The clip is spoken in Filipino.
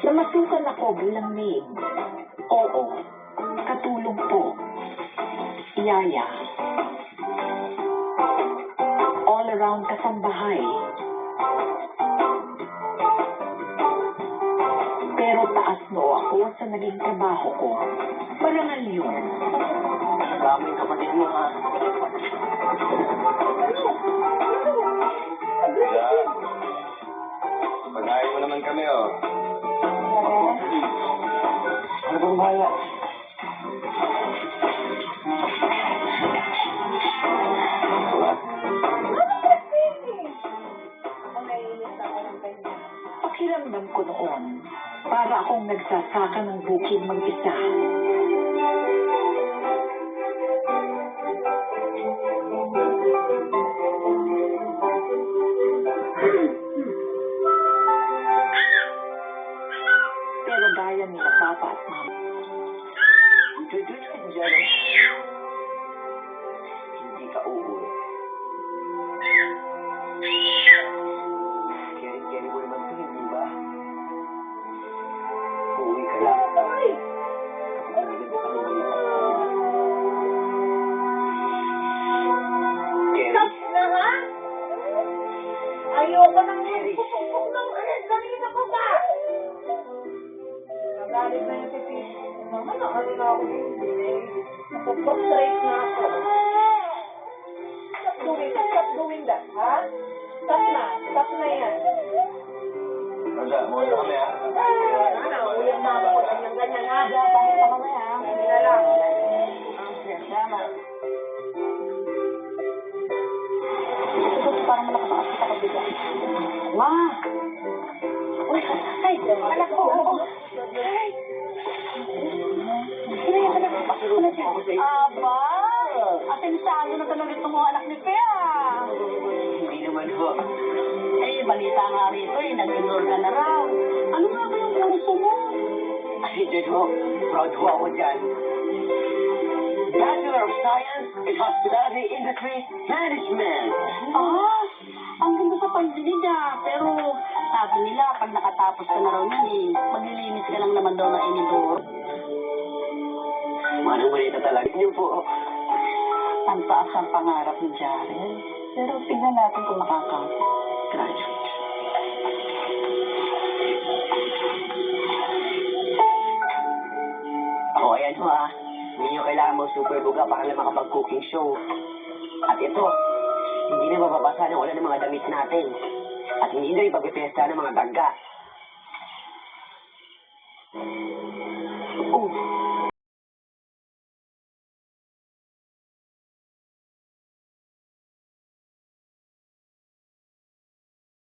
Namasukan ako bilang maid. Oo, katulong po. Yaya. All around kasambahay. Pero taas noo ako sa naging trabaho ko. Marangal yun. Kasama yung kapatid mo, ha? Yeah. Pagkain mo naman kami, oh. Ano bang bahala? Pakiramdam ko noon, para akong nagsasaka ng bukid mag-isa. Pero gaya nila Papa at Mama, Hindi ka uuwi. Keri-keri mo naman ito, hindi ba? Uuwi ka lang. Kapag naganda ka ng balita ko. Keri? Stop na nga! Ayoko nang pupukpuk ng kanina ko ba? Nagalit na yung pipi. Mama, nakalit na ako yung bibig. Napupok-straight na ako. Stop doing that, ha? Stop na yan. Rosa, muna kami, ha? Uyan na ako pag ganyan-ganyan, ha? Bakit na kami, ha? Hindi na lang. Okay, tama. Parang malakas ang kita bigla. Ma! Uy, ay, anak ko. Ay! Sino yung anak ko? Aba! Atensado na talaga itong mga anak ni Pea. Hindi naman ho. Eh, balita nga rito eh, nag-enroll ka na raw. Ano nga ba yung kurso mo? Ay, dyan ho. Proud ho ako dyan. Bachelor of Science in Hospitality Industry Management. Ah, ang ganda sa pandinig ah. Pero sabi nila, pag nakatapos ka na raw yan eh, maglilinis ka lang naman daw ng inidor. Manang-manita talaga niyo po. Ang taas ang pangarap ni Jaren. Pero tignan natin kung makaka-graduate. Ako, ayan ho ah. Hindi nyo kailangan mo super buga para lang makapag-cooking show. At ito, hindi na mababasa ng ulan ng mga damit natin. At hindi na ipagpipesta ng mga daga. Oh,